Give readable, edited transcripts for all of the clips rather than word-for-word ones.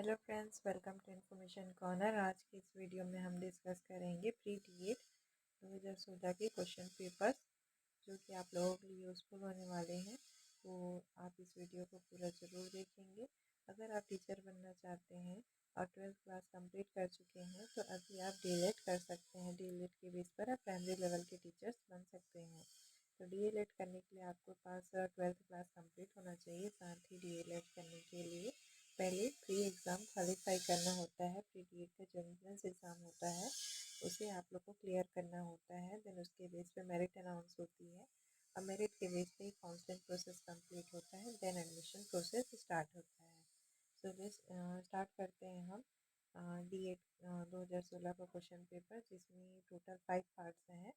Hello friends, welcome to information corner. आज की इस वीडियो में हम डिस्कस करेंगे प्री टी 2016 के क्वेश्चन पेपर्स जो कि आप लोगों के लिए यूज़फुल होने वाले हैं। तो आप इस वीडियो को पूरा ज़रूर देखेंगे। अगर आप टीचर बनना चाहते हैं और 12th क्लास कंप्लीट कर चुके हैं तो अभी आप डीएलएड कर सकते हैं। डीएलएड के बेस पर आप प्राइमरी लेवल के टीचर्स बन सकते हैं। तो डीएलएड करने के लिए आपके पास 12th क्लास कंप्लीट होना चाहिए। साथ ही डीएलएड करने के लिए पहले प्री एग्ज़ाम क्वालिफाई करना होता है। प्री टी का जो एंट्रेंस एग्ज़ाम होता है उसे आप लोग को क्लियर करना होता है। देन उसके बेस पे मेरिट अनाउंस होती है और मेरिट के बेस पे काउंसलिंग प्रोसेस कंप्लीट होता है। देन एडमिशन प्रोसेस स्टार्ट होता है। सो दिस स्टार्ट करते हैं हम डी एड 2016 का क्वेश्चन पेपर, जिसमें टोटल 5 पार्ट्स हैं।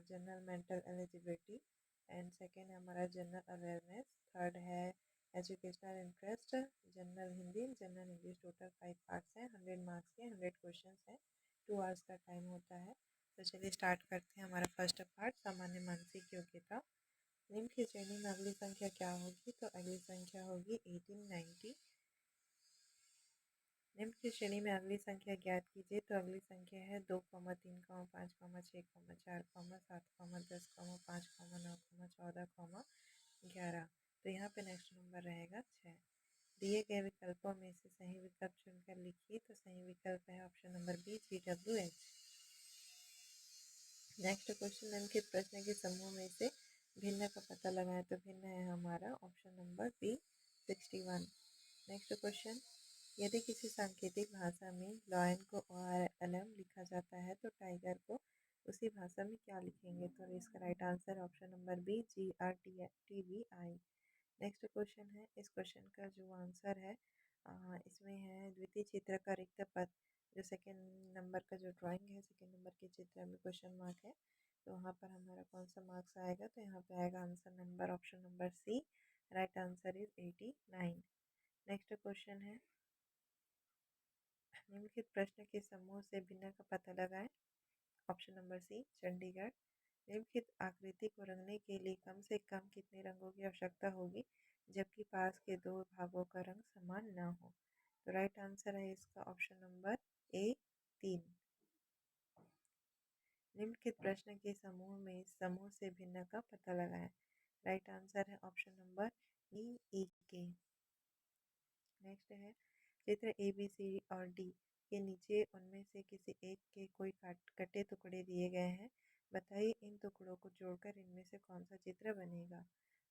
General mental eligibility and second है हमारा जनरल अवेयरनेस। थर्ड है educational interest, general Hindi, general English. Total 5 parts हैं, 100 मार्क्स के 100 क्वेश्चन हैं। 2 आवर्स का टाइम होता है। तो चलिए स्टार्ट करते हैं। हमारा फर्स्ट पार्ट सामान्य मानसिक योग्यता। निम्न की श्रेणी में अगली संख्या क्या होगी? तो अगली संख्या होगी 1890। निम्न की श्रेणी में अगली संख्या ज्ञात कीजिए। तो अगली संख्या है 2, 3, 5, 6, 4, 7, 10, 5, 9, 14, 11। तो यहाँ पे नेक्स्ट नंबर रहेगा 6। दिए गए विकल्पों में से सही विकल्प चुनकर लिखिए। तो सही विकल्प है option number B, GWH। Next question, निम्नलिखित प्रश्न के समूह में से भिन्न का पता लगाएं। तो भिन्न है हमारा option number B, 61। Next question, यदि किसी सांकेतिक भाषा में लॉयन को ORLM लिखा जाता है तो टाइगर को उसी भाषा में क्या लिखेंगे? तो इसका right answer option number B, GRTVI। Next question है, इस क्वेश्चन का जो आंसर है इसमें है द्वितीय चित्र का रिक्त पद। जो सेकेंड नंबर का जो ड्राइंग है, सेकेंड नंबर के चित्र में क्वेश्चन मार्क है, तो वहाँ पर हमारा कौन सा मार्क्स आएगा? तो यहाँ पे आएगा answer number option number C. Right answer is 89। Next question है, निम्नलिखित प्रश्न के समूह से भिन्न का पता लगाएं। Option number C, Chandigarh. निम्नलिखित आकृति को रंगने के लिए कम से कम कितने रंगों की आवश्यकता होगी जबकि पास के दो भागों का रंग समान न हो? तो राइट आंसर है इसका ऑप्शन नंबर ए, 3। निम्नलिखित प्रश्न के समूह से भिन्न का पता लगाएं। राइट आंसर है ऑप्शन नंबर ई के। नेक्स्ट है, चित्र ABC और डी के नीचे उनमें से किसी एक के कोई कटे टुकड़े दिए गए हैं। बताइए इन टुकड़ों को जोड़कर इनमें से कौन सा चित्र बनेगा?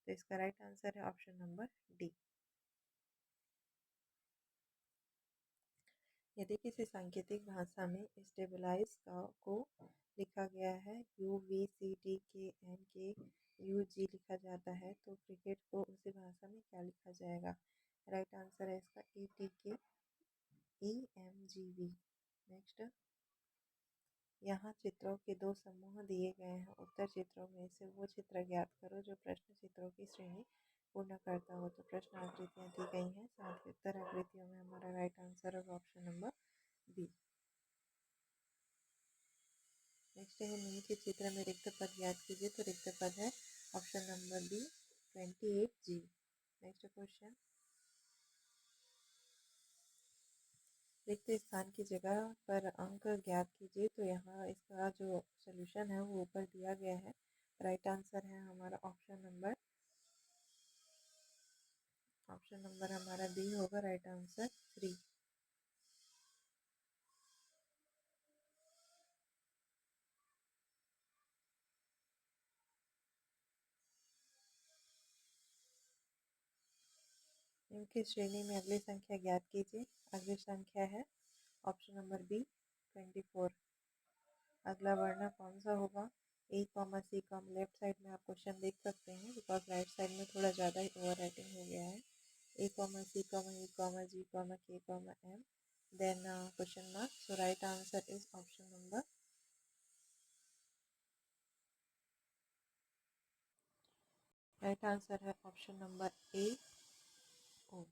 तो इसका राइट आंसर है ऑप्शन नंबर डी। यदि किसी सांकेतिक भाषा में स्टेबलाइज को लिखा गया है UVCTKNKUG लिखा जाता है तो क्रिकेट को उसी भाषा में क्या लिखा जाएगा? राइट आंसर है इसका ETKEMGV। नेक्स्ट, यहाँ चित्रों के 2 समूह दिए गए हैं। उत्तर चित्रों में से वो चित्र ज्ञात करो जो प्रश्न चित्रों की श्रेणी पूर्ण करता हो। तो प्रश्न आकृतियाँ दी गई हैं, साथ ही उत्तर आकृतियों में हमारा राइट आंसर होगा ऑप्शन नंबर बी। नेक्स्ट है, निम्नलिखित चित्र में रिक्त पद ज्ञात कीजिए। तो रिक्त पद है option number B, 28G। Next question, रिक्त स्थान की जगह पर अंक ज्ञात कीजिए। तो यहाँ इसका जो सोल्यूशन है वो ऊपर दिया गया है। राइट आंसर है हमारा ऑप्शन नंबर हमारा बी होगा। Right answer 3। इनकी श्रेणी में अगली संख्या ज्ञात कीजिए। अगली संख्या है ऑप्शन नंबर बी, 24। अगला वर्ण कौन सा होगा? A, C, लेफ्ट साइड में आप क्वेश्चन देख सकते हैं बिकॉज राइट साइड में थोड़ा ज़्यादा ही ओवर राइटिंग हो गया है। A, C, E, K, M, then question mark. So right answer is option number, right answer है ऑप्शन नंबर ए, ओ।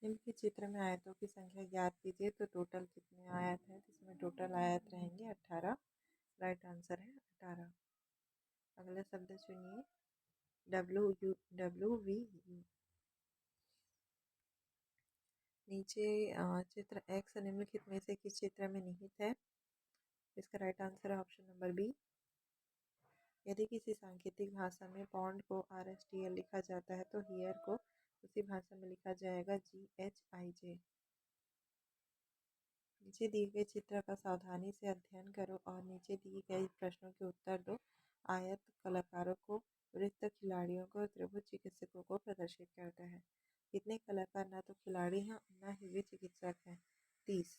निम्नलिखित चित्र में आयतों की संख्या ज्ञात कीजिए। तो टोटल कितने आयत हैं? तो इसमें टोटल आयत रहेंगे 18। राइट आंसर है 18। अगला शब्द चुनिए। WVU। नीचे चित्र एक्स निम्नलिखित में से किस चित्र में निहित है? इसका राइट आंसर है ऑप्शन नंबर बी। यदि किसी सांकेतिक भाषा में पॉन्ड को RSTL लिखा जाता है तो हियर को उसी भाषा में लिखा जाएगा GHIJ। नीचे दिए गए चित्र का सावधानी से अध्ययन करो और नीचे दिए गए प्रश्नों के उत्तर दो। आयत कलाकारों को, वृत्त खिलाड़ियों को, त्रिभुज चिकित्सकों को प्रदर्शित करता है। कितने कलाकार ना तो खिलाड़ी हैं ना ही वे चिकित्सक हैं? 30।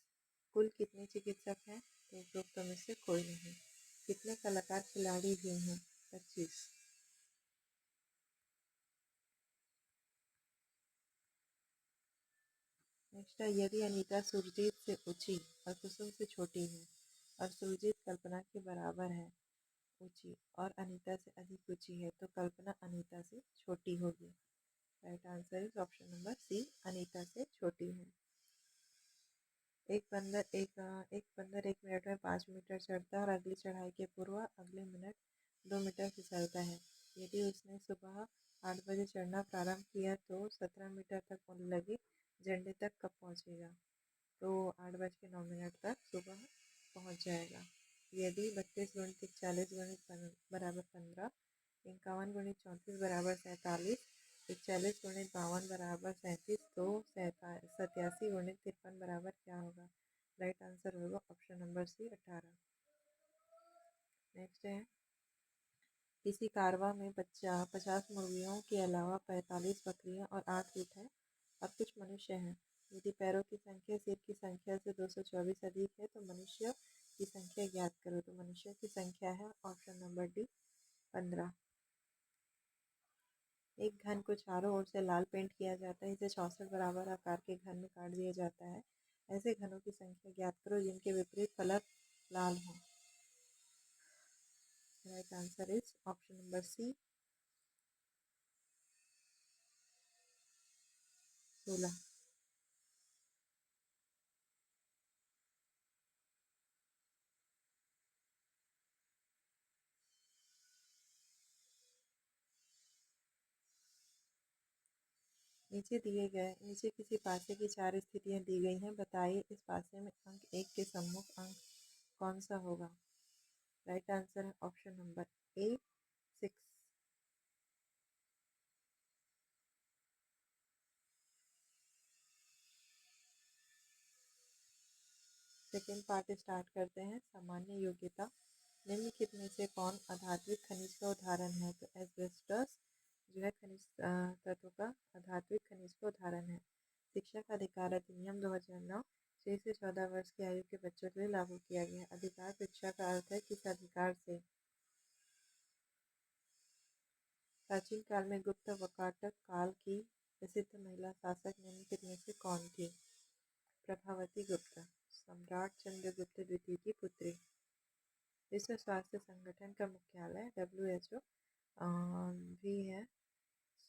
कुल कितने चिकित्सक हैं? तो उपरोक्त में से कोई नहीं। कितने कलाकार खिलाड़ी भी हैं? 25। नेक्स्ट है, यदि अनीता सुरजीत से ऊंची और कुसुम से छोटी है और सुरजीत कल्पना के बराबर है ऊंची और अनीता से अधिक ऊंची है तो कल्पना अनीता से छोटी होगी। Right answer is option number C, Anita से छोटी है। एक बंदर 1 मिनट में 5 मीटर चढ़ता है और अगली चढ़ाई के पूर्व अगले मिनट 2 मीटर फिसलता है। यदि उसने सुबह 8 बजे चढ़ना प्रारंभ किया तो 17 मीटर तक लगे झंडे तक कब पहुंचेगा? तो 8 बज के 9 मिनट तक सुबह पहुंच जाएगा। यदि 32 गुणित 40 गुणित बराबर 15, 51 गुणित 34 बराबर 47, 41 गुणित 52 बराबर 37, तो 87 गुणित 53 बराबर क्या होगा? राइट आंसर होगा ऑप्शन नंबर सी, 18। नेक्स्ट है, किसी कारवा में 50 मुर्गियों के अलावा 45 बकरियां और 8 ऊँट हैं और कुछ मनुष्य हैं। यदि पैरों की संख्या सिर की संख्या से 224 अधिक है तो मनुष्य की संख्या ज्ञात करो। तो मनुष्य की संख्या है ऑप्शन नंबर डी, 15। एक घन को चारों ओर से लाल पेंट किया जाता है। इसे 64 बराबर आकार के घन में काट दिया जाता है। ऐसे घनों की संख्या ज्ञात करो जिनके विपरीत फलक लाल हो। Right answer is option number C, 16। नीचे किसी पासे की 4 स्थितियां दी गई हैं। बताइए इस पासे में अंक 1 के सम्मुख अंक कौन सा होगा? राइट आंसर है ऑप्शन नंबर ए, 6। सेकेंड पार्ट स्टार्ट करते हैं। सामान्य योग्यता। निम्नलिखित में से कौन अधात्विक खनिज का उदाहरण है? तो एस्बेस्टस जो है खनिज तत्व का अधात्विक खनिज का उदाहरण है। शिक्षा का अधिकार अधिनियम 2009 6 से 14 वर्ष की आयु के बच्चों के लिए लागू किया गया। अधिकार शिक्षा का अर्थ है किस अधिकार से? प्राचीन काल में गुप्त वकाटक काल की प्रसिद्ध महिला शासक निम्नलिखित में से कौन थी? प्रभावती गुप्ता, सम्राट चंद्रगुप्त द्वितीय की पुत्री। विश्व स्वास्थ्य संगठन का मुख्यालय WHO भी है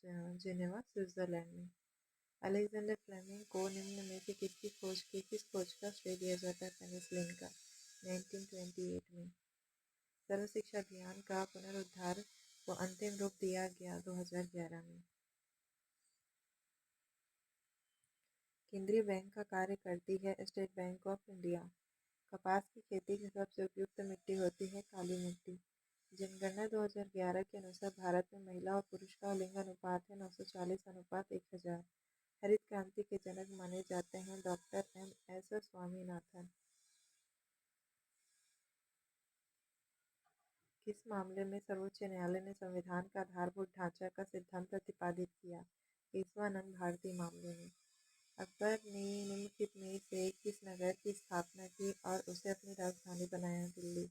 जिनेवा, स्विट्जरलैंड में। अलेक्जेंडर फ्लेमिंग को निम्न में से किस खोज का श्रेय दिया जाता है? पेनिसिलिन का, 1928 में। सर्व शिक्षा अभियान का पुनरुद्धार को अंतिम रूप दिया गया 2011 में। केंद्रीय बैंक का कार्य करती है स्टेट बैंक ऑफ इंडिया। कपास की खेती की सबसे उपयुक्त मिट्टी होती है काली मिट्टी। जनगणना 2011 के अनुसार भारत में महिला और पुरुष का लिंग अनुपात है 940:1000। हरित क्रांति के जनक माने जाते हैं डॉक्टर MS स्वामीनाथन। किस मामले में सर्वोच्च न्यायालय ने संविधान का आधारभूत ढांचा का सिद्धांत प्रतिपादित किया? केशवानंद भारती मामले में। अकबर ने निम्नलिखित में से किस नगर की स्थापना की और उसे अपनी राजधानी बनाया? दिल्ली।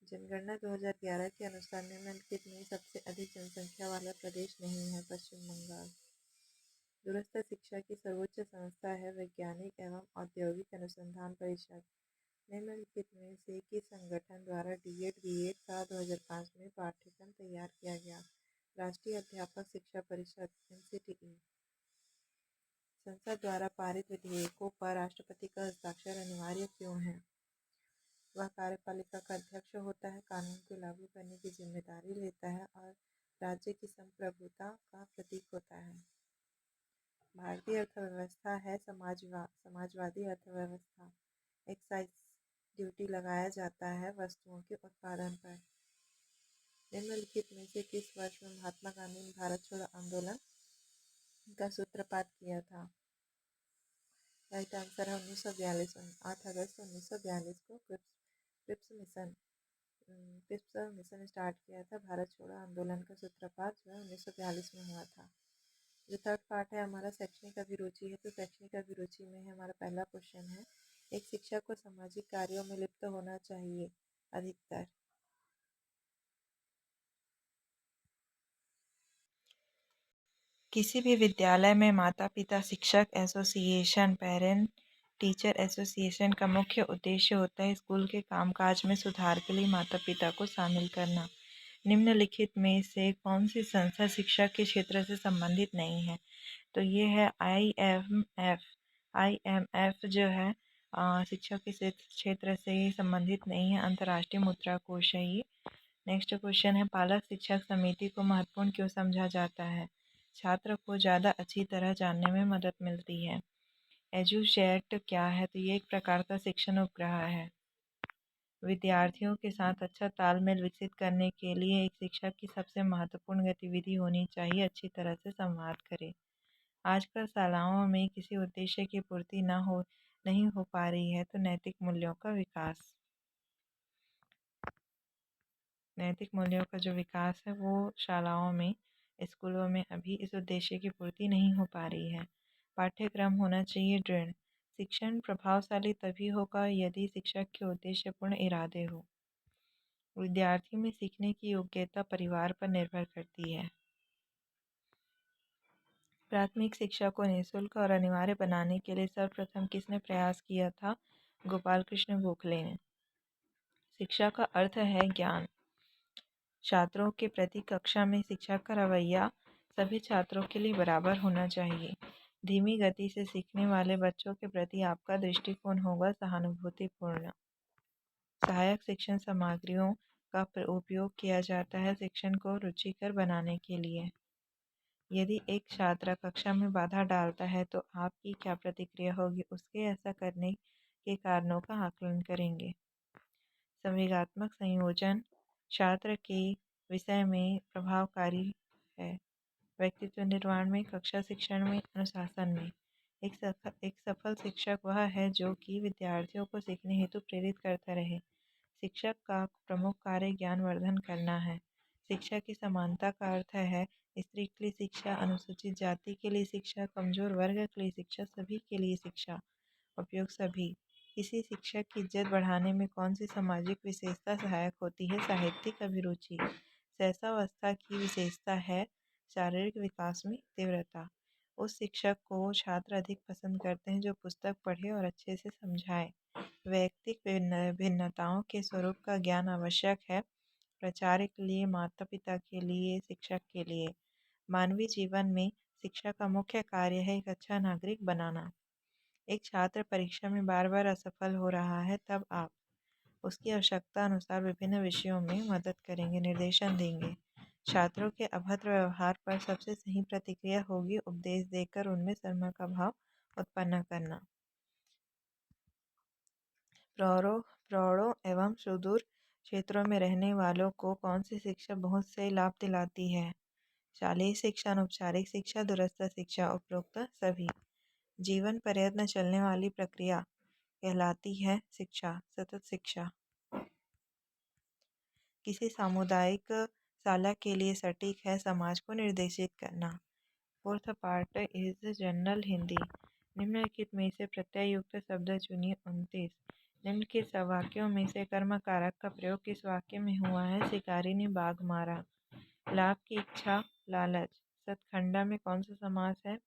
जनगणना 2011 के अनुसार निम्नलिखित में सबसे अधिक जनसंख्या वाला प्रदेश नहीं है? पश्चिम बंगाल। दूरस्थ शिक्षा की सर्वोच्च संस्था है वैज्ञानिक एवं औद्योगिक अनुसंधान परिषद। निम्नलिखित में से किस संगठन द्वारा DED BEd का 2005 में पाठ्यक्रम तैयार किया गया? राष्ट्रीय अध्यापक शिक्षा परिषद, NCTE। संसद द्वारा पारित विधेयकों पर राष्ट्रपति का हस्ताक्षर अनिवार्य क्यों है? वह कार्यपालिका का अध्यक्ष होता है, कानून को लागू करने की जिम्मेदारी लेता है और राज्य की संप्रभुता का प्रतीक होता है। भारतीय अर्थव्यवस्था है समाजवादी अर्थव्यवस्था। एक्साइज ड्यूटी लगाया जाता है वस्तुओं के उत्पादन पर। निम्नलिखित में से किस वर्ष में महात्मा गांधी ने भारत छोड़ो आंदोलन का सूत्रपात किया था? राइट आंसर है 1942। 8 अगस्त 1942 को क्रिप्स मिशन स्टार्ट किया था। भारत छोड़ो आंदोलन का सूत्रपात जो है 1942 में हुआ था। जो थर्ड पार्ट है हमारा शैक्षणिक अभिरुचि है, तो शैक्षणिक अभिरुचि में हमारा पहला क्वेश्चन है, एक शिक्षक को सामाजिक कार्यों में लिप्त होना चाहिए अधिकतर। किसी भी विद्यालय में माता पिता शिक्षक एसोसिएशन पेरेंट टीचर एसोसिएशन का मुख्य उद्देश्य होता है स्कूल के कामकाज में सुधार के लिए माता पिता को शामिल करना। निम्नलिखित में से कौन सी संस्था शिक्षा के क्षेत्र से संबंधित नहीं है? तो ये है IMF जो है शिक्षा के क्षेत्र से संबंधित नहीं है। अंतर्राष्ट्रीय मुद्रा कोष है ये। नेक्स्ट क्वेश्चन है, पालक शिक्षक समिति को महत्वपूर्ण क्यों समझा जाता है? छात्र को ज़्यादा अच्छी तरह जानने में मदद मिलती है। एजुचैट क्या है? तो ये एक प्रकार का शिक्षण उपग्रह है। विद्यार्थियों के साथ अच्छा तालमेल विकसित करने के लिए एक शिक्षक की सबसे महत्वपूर्ण गतिविधि होनी चाहिए अच्छी तरह से संवाद करे। आजकल शालाओं में किसी उद्देश्य की पूर्ति नहीं हो पा रही है, तो नैतिक मूल्यों का विकास। नैतिक मूल्यों का जो विकास है वो शालाओं में स्कूलों में अभी इस उद्देश्य की पूर्ति नहीं हो पा रही है। पाठ्यक्रम होना चाहिए दृढ़। शिक्षण प्रभावशाली तभी होगा यदि शिक्षक के उद्देश्यपूर्ण इरादे हो। विद्यार्थी में सीखने की योग्यता परिवार पर निर्भर करती है। प्राथमिक शिक्षा को निःशुल्क और अनिवार्य बनाने के लिए सर्वप्रथम किसने प्रयास किया था? गोपाल कृष्ण गोखले ने। शिक्षा का अर्थ है ज्ञान। छात्रों के प्रति कक्षा में शिक्षक का रवैया सभी छात्रों के लिए बराबर होना चाहिए। धीमी गति से सीखने वाले बच्चों के प्रति आपका दृष्टिकोण होगा सहानुभूतिपूर्ण। सहायक शिक्षण सामग्रियों का उपयोग किया जाता है शिक्षण को रुचिकर बनाने के लिए। यदि एक छात्र कक्षा में बाधा डालता है तो आपकी क्या प्रतिक्रिया होगी? उसके ऐसा करने के कारणों का आकलन करेंगे। संवेगात्मक संयोजन छात्र के विषय में प्रभावकारी है। व्यक्तित्व निर्माण में, कक्षा शिक्षण में, अनुशासन में। एक सफल शिक्षक वह है जो कि विद्यार्थियों को सीखने हेतु प्रेरित करता रहे। शिक्षक का प्रमुख कार्य ज्ञानवर्धन करना है। शिक्षा की समानता का अर्थ है स्त्री के लिए शिक्षा, अनुसूचित जाति के लिए शिक्षा, कमजोर वर्ग के लिए शिक्षा, सभी के लिए शिक्षा। उपयोग सभी। किसी शिक्षक की इज्जत बढ़ाने में कौन सी सामाजिक विशेषता सहायक होती है? साहित्यिक अभिरुचि। सहसावस्था की विशेषता है शारीरिक विकास में तीव्रता। उस शिक्षक को छात्र अधिक पसंद करते हैं जो पुस्तक पढ़े और अच्छे से समझाए। वैयक्तिक भिन्नताओं के स्वरूप का ज्ञान आवश्यक है प्रचार के लिए, माता पिता के लिए, शिक्षक के लिए। मानवीय जीवन में शिक्षा का मुख्य कार्य है एक अच्छा नागरिक बनाना। एक छात्र परीक्षा में बार बार असफल हो रहा है, तब आप उसकी आवश्यकता अनुसार विभिन्न विषयों में मदद करेंगे, निर्देशन देंगे। छात्रों के अभद्र व्यवहार पर सबसे सही प्रतिक्रिया होगी उपदेश देकर उनमें शर्मा का भाव उत्पन्न करना। प्रौढ़ों एवं सुदूर क्षेत्रों में रहने वालों को कौन सी शिक्षा बहुत से लाभ दिलाती है? शालेय शिक्षा, अनौपचारिक शिक्षा, दूरस्थ शिक्षा। उपरोक्त सभी। जीवन पर्यंत चलने वाली प्रक्रिया कहलाती है शिक्षा, सतत शिक्षा। किसी सामुदायिक शाला के लिए सटीक है समाज को निर्देशित करना। Fourth part is general Hindi. निम्नलिखित में से प्रत्ययुक्त शब्द चुनिए 29। निम्नलिखित वाक्यों में से कर्म कारक का प्रयोग किस वाक्य में हुआ है? शिकारी ने बाघ मारा। लाभ की इच्छा, लालच। सतखंडा में कौन सा समास है?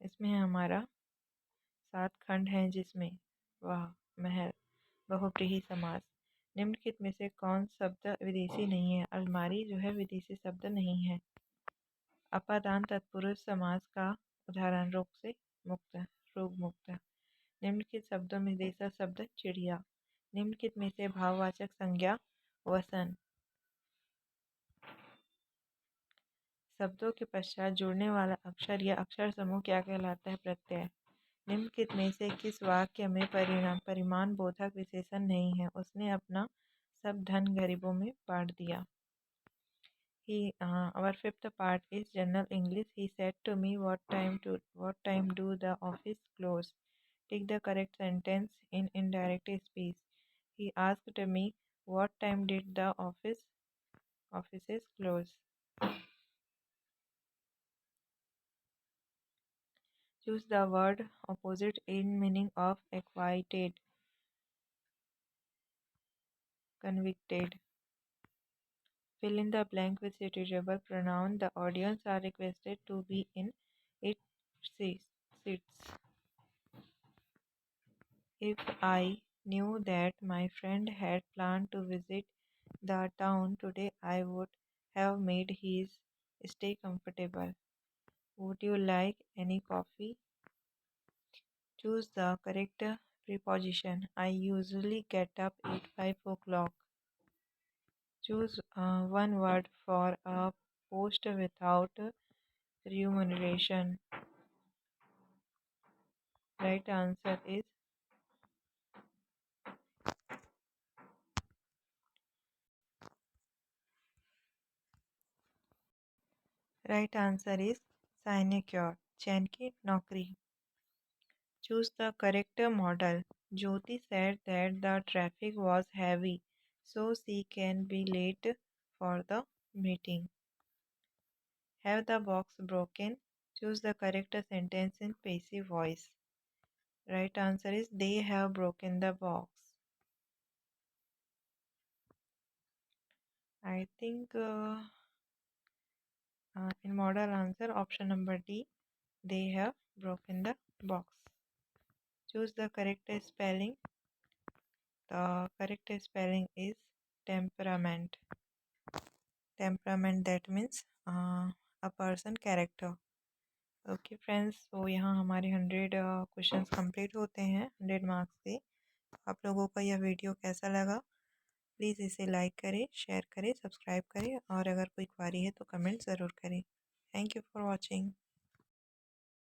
इसमें है हमारा 7 खंड हैं जिसमें वह महल बहुव्रीहि समास। निम्नलिखित में से कौन शब्द विदेशी नहीं है? अलमारी जो है विदेशी शब्द नहीं है। अपादान तत्पुरुष समास का उदाहरण रोग मुक्त। निम्नलिखित शब्दों में देशा शब्द चिड़िया। निम्नलिखित में से भाववाचक संज्ञा वसन। शब्दों के पश्चात जुड़ने वाला अक्षर या अक्षर समूह क्या कहलाता है? प्रत्यय। निम्नलिखित में से किस वाक्य में परिमाण बोधक विशेषण नहीं है? उसने अपना सब धन गरीबों में बांट दिया। Our fifth part is general English. He said to me, what time do the office close? Take the correct sentence in indirect speech. He asked me, what time did the offices close? Choose the word opposite in meaning of acquitted, convicted. Fill in the blank with suitable pronoun. The audience are requested to be in its seats. If I knew that my friend had planned to visit the town today, I would have made his stay comfortable. Would you like any coffee? Choose the correct preposition. I usually get up at 5 o'clock. Choose one word for a post without remuneration. Right answer is sinecure. चैन की नौकरी. Choose the correct model. Jyoti said that the traffic was heavy, so she can be late for the meeting. Have the box broken? Choose the correct sentence in passive voice. Right answer is they have broken the box. I think in model answer option number D, they have broken the box. Choose the correct spelling. The correct spelling is temperament. Temperament, that means a person character. Okay friends, तो यहाँ हमारे 100 questions complete होते हैं 100 marks के। आप लोगों का यह वीडियो कैसा लगा? प्लीज़ इसे लाइक करें, शेयर करें, सब्सक्राइब करें और अगर कोई क्वारी है तो कमेंट ज़रूर करें। Thank you for watching.